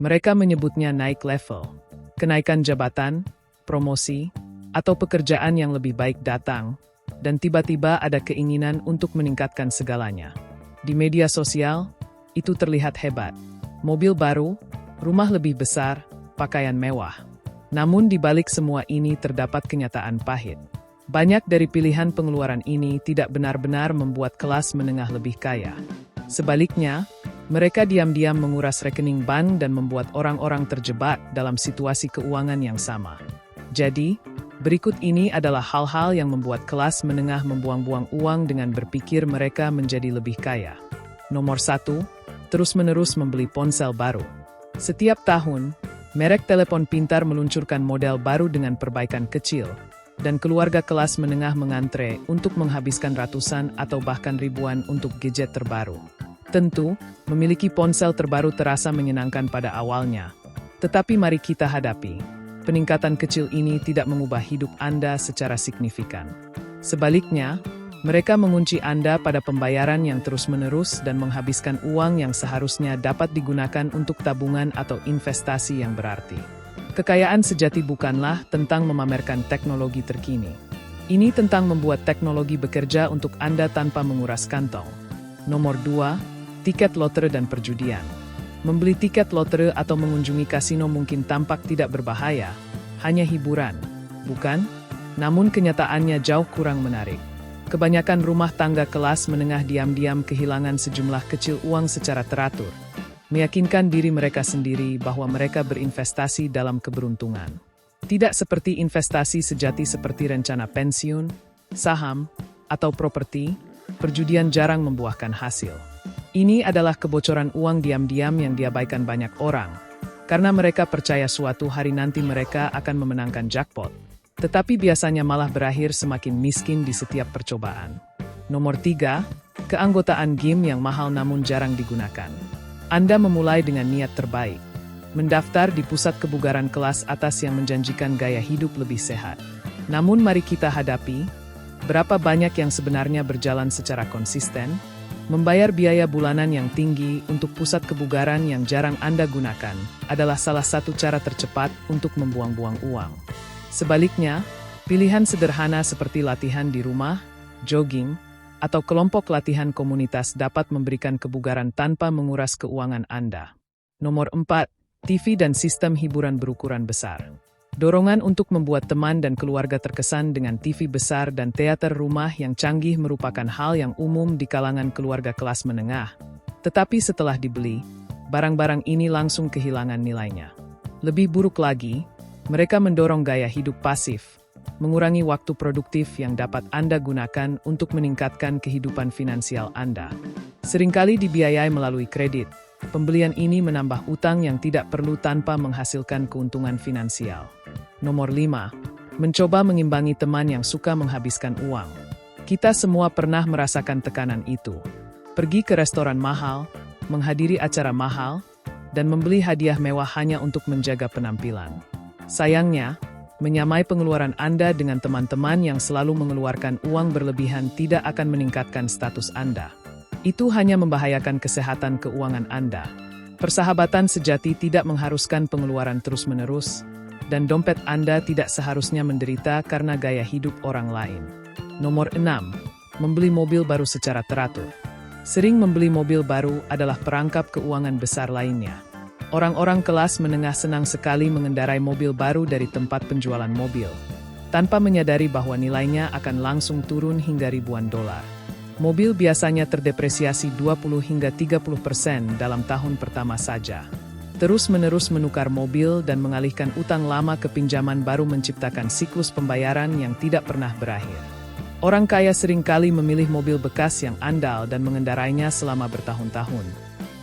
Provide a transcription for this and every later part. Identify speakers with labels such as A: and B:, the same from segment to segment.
A: Mereka menyebutnya naik level, kenaikan jabatan, promosi, atau pekerjaan yang lebih baik datang, dan tiba-tiba ada keinginan untuk meningkatkan segalanya. Di media sosial, itu terlihat hebat. Mobil baru, rumah lebih besar, pakaian mewah. Namun di balik semua ini terdapat kenyataan pahit. Banyak dari pilihan pengeluaran ini tidak benar-benar membuat kelas menengah lebih kaya. Sebaliknya, mereka diam-diam menguras rekening bank dan membuat orang-orang terjebak dalam situasi keuangan yang sama. Jadi, berikut ini adalah hal-hal yang membuat kelas menengah membuang-buang uang dengan berpikir mereka menjadi lebih kaya. Nomor 1, terus-menerus membeli ponsel baru. Setiap tahun, merek telepon pintar meluncurkan model baru dengan perbaikan kecil, dan keluarga kelas menengah mengantre untuk menghabiskan ratusan atau bahkan ribuan untuk gadget terbaru. Tentu, memiliki ponsel terbaru terasa menyenangkan pada awalnya. Tetapi mari kita hadapi, peningkatan kecil ini tidak mengubah hidup Anda secara signifikan. Sebaliknya, mereka mengunci Anda pada pembayaran yang terus-menerus dan menghabiskan uang yang seharusnya dapat digunakan untuk tabungan atau investasi yang berarti. Kekayaan sejati bukanlah tentang memamerkan teknologi terkini. Ini tentang membuat teknologi bekerja untuk Anda tanpa menguras kantong. Nomor 2, tiket lotre dan perjudian. Membeli tiket lotre atau mengunjungi kasino mungkin tampak tidak berbahaya, hanya hiburan, bukan? Namun kenyataannya jauh kurang menarik. Kebanyakan rumah tangga kelas menengah diam-diam kehilangan sejumlah kecil uang secara teratur, meyakinkan diri mereka sendiri bahwa mereka berinvestasi dalam keberuntungan. Tidak seperti investasi sejati seperti rencana pensiun, saham, atau properti, perjudian jarang membuahkan hasil. Ini adalah kebocoran uang diam-diam yang diabaikan banyak orang, karena mereka percaya suatu hari nanti mereka akan memenangkan jackpot, tetapi biasanya malah berakhir semakin miskin di setiap percobaan. Nomor 3, keanggotaan game yang mahal namun jarang digunakan. Anda memulai dengan niat terbaik, mendaftar di pusat kebugaran kelas atas yang menjanjikan gaya hidup lebih sehat. Namun mari kita hadapi, berapa banyak yang sebenarnya berjalan secara konsisten, membayar biaya bulanan yang tinggi untuk pusat kebugaran yang jarang Anda gunakan adalah salah satu cara tercepat untuk membuang-buang uang. Sebaliknya, pilihan sederhana seperti latihan di rumah, jogging, atau kelompok latihan komunitas dapat memberikan kebugaran tanpa menguras keuangan Anda. Nomor 4, TV dan sistem hiburan berukuran besar. Dorongan untuk membuat teman dan keluarga terkesan dengan TV besar dan teater rumah yang canggih merupakan hal yang umum di kalangan keluarga kelas menengah. Tetapi setelah dibeli, barang-barang ini langsung kehilangan nilainya. Lebih buruk lagi, mereka mendorong gaya hidup pasif, mengurangi waktu produktif yang dapat Anda gunakan untuk meningkatkan kehidupan finansial Anda. Seringkali dibiayai melalui kredit. Pembelian ini menambah utang yang tidak perlu tanpa menghasilkan keuntungan finansial. Nomor 5, mencoba mengimbangi teman yang suka menghabiskan uang. Kita semua pernah merasakan tekanan itu. Pergi ke restoran mahal, menghadiri acara mahal, dan membeli hadiah mewah hanya untuk menjaga penampilan. Sayangnya, menyamai pengeluaran Anda dengan teman-teman yang selalu mengeluarkan uang berlebihan tidak akan meningkatkan status Anda. Itu hanya membahayakan kesehatan keuangan Anda. Persahabatan sejati tidak mengharuskan pengeluaran terus-menerus, dan dompet Anda tidak seharusnya menderita karena gaya hidup orang lain. Nomor 6, membeli mobil baru secara teratur. Sering membeli mobil baru adalah perangkap keuangan besar lainnya. Orang-orang kelas menengah senang sekali mengendarai mobil baru dari tempat penjualan mobil, tanpa menyadari bahwa nilainya akan langsung turun hingga ribuan dolar. Mobil biasanya terdepresiasi 20 hingga 30% dalam tahun pertama saja. Terus-menerus menukar mobil dan mengalihkan utang lama ke pinjaman baru menciptakan siklus pembayaran yang tidak pernah berakhir. Orang kaya seringkali memilih mobil bekas yang andal dan mengendarainya selama bertahun-tahun,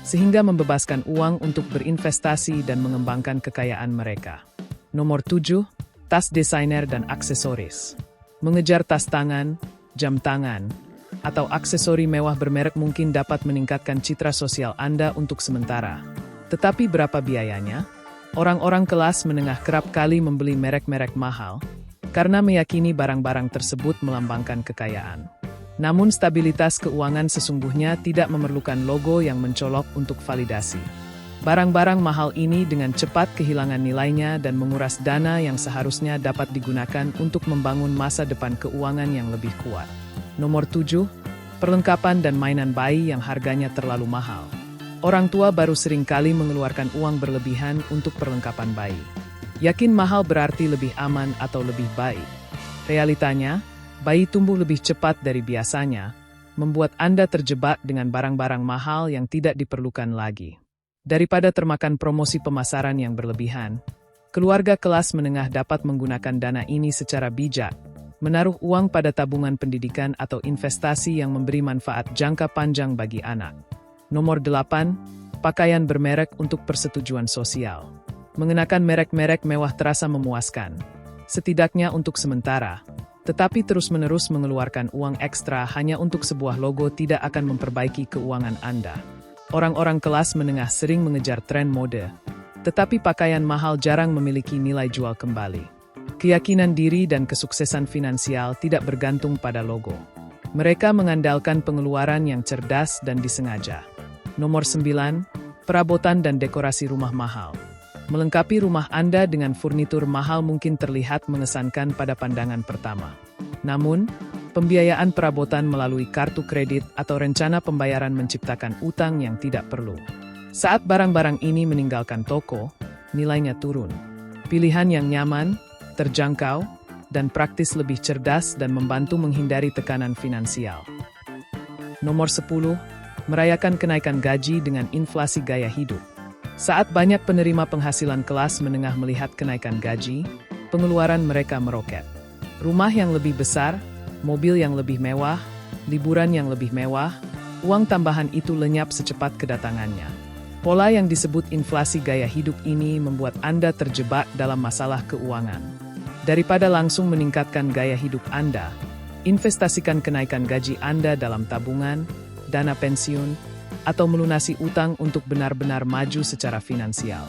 A: sehingga membebaskan uang untuk berinvestasi dan mengembangkan kekayaan mereka. Nomor 7, tas desainer dan aksesoris. Mengejar tas tangan, jam tangan, atau aksesori mewah bermerek mungkin dapat meningkatkan citra sosial Anda untuk sementara. Tetapi berapa biayanya? Orang-orang kelas menengah kerap kali membeli merek-merek mahal, karena meyakini barang-barang tersebut melambangkan kekayaan. Namun stabilitas keuangan sesungguhnya tidak memerlukan logo yang mencolok untuk validasi. Barang-barang mahal ini dengan cepat kehilangan nilainya dan menguras dana yang seharusnya dapat digunakan untuk membangun masa depan keuangan yang lebih kuat. Nomor 7. Perlengkapan dan mainan bayi yang harganya terlalu mahal. Orang tua baru seringkali mengeluarkan uang berlebihan untuk perlengkapan bayi. Yakin mahal berarti lebih aman atau lebih baik. Realitanya, bayi tumbuh lebih cepat dari biasanya, membuat Anda terjebak dengan barang-barang mahal yang tidak diperlukan lagi. Daripada termakan promosi pemasaran yang berlebihan, keluarga kelas menengah dapat menggunakan dana ini secara bijak, menaruh uang pada tabungan pendidikan atau investasi yang memberi manfaat jangka panjang bagi anak. Nomor 8. Pakaian bermerek untuk persetujuan sosial. Mengenakan merek-merek mewah terasa memuaskan, setidaknya untuk sementara, tetapi terus-menerus mengeluarkan uang ekstra hanya untuk sebuah logo tidak akan memperbaiki keuangan Anda. Orang-orang kelas menengah sering mengejar tren mode, tetapi pakaian mahal jarang memiliki nilai jual kembali. Keyakinan diri dan kesuksesan finansial tidak bergantung pada logo. Mereka mengandalkan pengeluaran yang cerdas dan disengaja. Nomor 9. Perabotan dan dekorasi rumah mahal. Melengkapi rumah Anda dengan furnitur mahal mungkin terlihat mengesankan pada pandangan pertama. Namun, pembiayaan perabotan melalui kartu kredit atau rencana pembayaran menciptakan utang yang tidak perlu. Saat barang-barang ini meninggalkan toko, nilainya turun. Pilihan yang nyaman, terjangkau, dan praktis lebih cerdas dan membantu menghindari tekanan finansial. Nomor 10. Merayakan kenaikan gaji dengan inflasi gaya hidup. Saat banyak penerima penghasilan kelas menengah melihat kenaikan gaji, pengeluaran mereka meroket. Rumah yang lebih besar, mobil yang lebih mewah, liburan yang lebih mewah, uang tambahan itu lenyap secepat kedatangannya. Pola yang disebut inflasi gaya hidup ini membuat Anda terjebak dalam masalah keuangan. Daripada langsung meningkatkan gaya hidup Anda, investasikan kenaikan gaji Anda dalam tabungan, dana pensiun, atau melunasi utang untuk benar-benar maju secara finansial.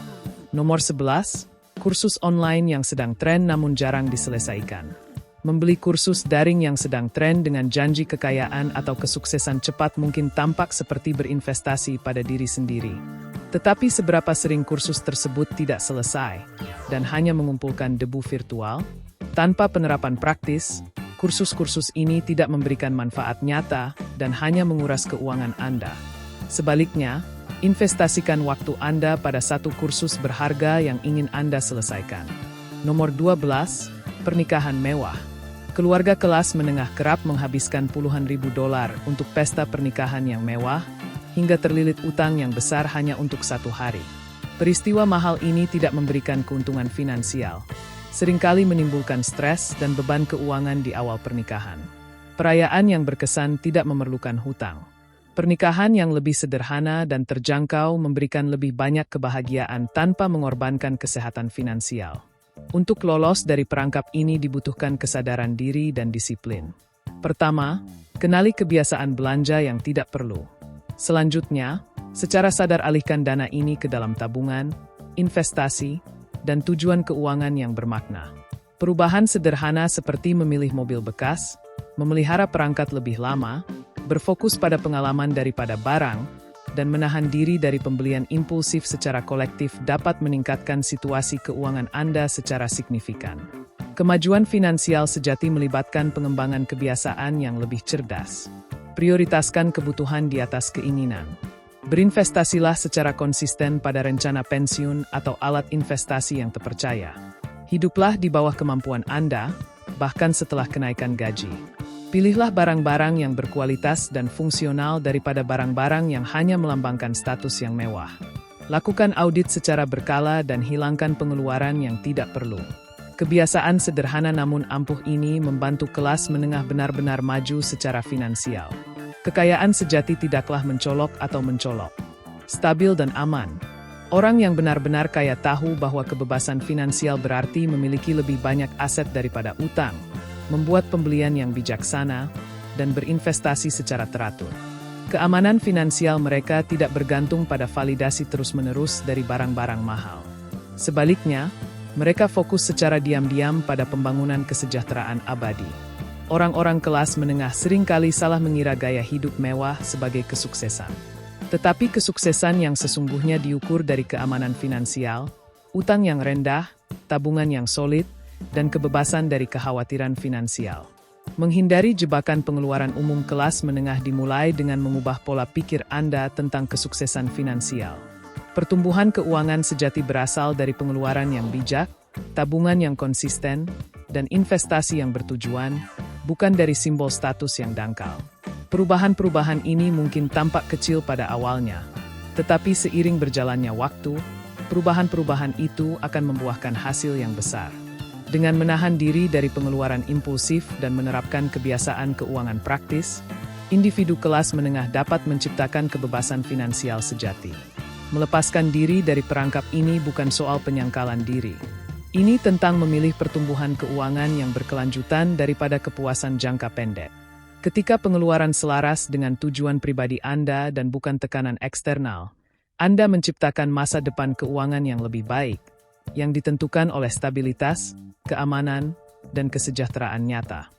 A: Nomor 11. Kursus online yang sedang tren namun jarang diselesaikan. Membeli kursus daring yang sedang tren dengan janji kekayaan atau kesuksesan cepat mungkin tampak seperti berinvestasi pada diri sendiri. Tetapi seberapa sering kursus tersebut tidak selesai dan hanya mengumpulkan debu virtual? Tanpa penerapan praktis, kursus-kursus ini tidak memberikan manfaat nyata dan hanya menguras keuangan Anda. Sebaliknya, investasikan waktu Anda pada satu kursus berharga yang ingin Anda selesaikan. Nomor 12. Pernikahan mewah. Keluarga kelas menengah kerap menghabiskan puluhan ribu dolar untuk pesta pernikahan yang mewah, hingga terlilit utang yang besar hanya untuk satu hari. Peristiwa mahal ini tidak memberikan keuntungan finansial, seringkali menimbulkan stres dan beban keuangan di awal pernikahan. Perayaan yang berkesan tidak memerlukan hutang. Pernikahan yang lebih sederhana dan terjangkau memberikan lebih banyak kebahagiaan tanpa mengorbankan kesehatan finansial. Untuk lolos dari perangkap ini dibutuhkan kesadaran diri dan disiplin. Pertama, kenali kebiasaan belanja yang tidak perlu. Selanjutnya, secara sadar alihkan dana ini ke dalam tabungan, investasi, dan tujuan keuangan yang bermakna. Perubahan sederhana seperti memilih mobil bekas, memelihara perangkat lebih lama, berfokus pada pengalaman daripada barang, dan menahan diri dari pembelian impulsif secara kolektif dapat meningkatkan situasi keuangan Anda secara signifikan. Kemajuan finansial sejati melibatkan pengembangan kebiasaan yang lebih cerdas. Prioritaskan kebutuhan di atas keinginan. Berinvestasilah secara konsisten pada rencana pensiun atau alat investasi yang terpercaya. Hiduplah di bawah kemampuan Anda, bahkan setelah kenaikan gaji. Pilihlah barang-barang yang berkualitas dan fungsional daripada barang-barang yang hanya melambangkan status yang mewah. Lakukan audit secara berkala dan hilangkan pengeluaran yang tidak perlu. Kebiasaan sederhana namun ampuh ini membantu kelas menengah benar-benar maju secara finansial. Kekayaan sejati tidaklah mencolok atau mencolok. Stabil dan aman. Orang yang benar-benar kaya tahu bahwa kebebasan finansial berarti memiliki lebih banyak aset daripada utang, membuat pembelian yang bijaksana, dan berinvestasi secara teratur. Keamanan finansial mereka tidak bergantung pada validasi terus-menerus dari barang-barang mahal. Sebaliknya, mereka fokus secara diam-diam pada pembangunan kesejahteraan abadi. Orang-orang kelas menengah seringkali salah mengira gaya hidup mewah sebagai kesuksesan. Tetapi kesuksesan yang sesungguhnya diukur dari keamanan finansial, utang yang rendah, tabungan yang solid, dan kebebasan dari kekhawatiran finansial. Menghindari jebakan pengeluaran umum kelas menengah dimulai dengan mengubah pola pikir Anda tentang kesuksesan finansial. Pertumbuhan keuangan sejati berasal dari pengeluaran yang bijak, tabungan yang konsisten, dan investasi yang bertujuan, bukan dari simbol status yang dangkal. Perubahan-perubahan ini mungkin tampak kecil pada awalnya, tetapi seiring berjalannya waktu, perubahan-perubahan itu akan membuahkan hasil yang besar. Dengan menahan diri dari pengeluaran impulsif dan menerapkan kebiasaan keuangan praktis, individu kelas menengah dapat menciptakan kebebasan finansial sejati. Melepaskan diri dari perangkap ini bukan soal penyangkalan diri. Ini tentang memilih pertumbuhan keuangan yang berkelanjutan daripada kepuasan jangka pendek. Ketika pengeluaran selaras dengan tujuan pribadi Anda dan bukan tekanan eksternal, Anda menciptakan masa depan keuangan yang lebih baik, yang ditentukan oleh stabilitas, keamanan, dan kesejahteraan nyata.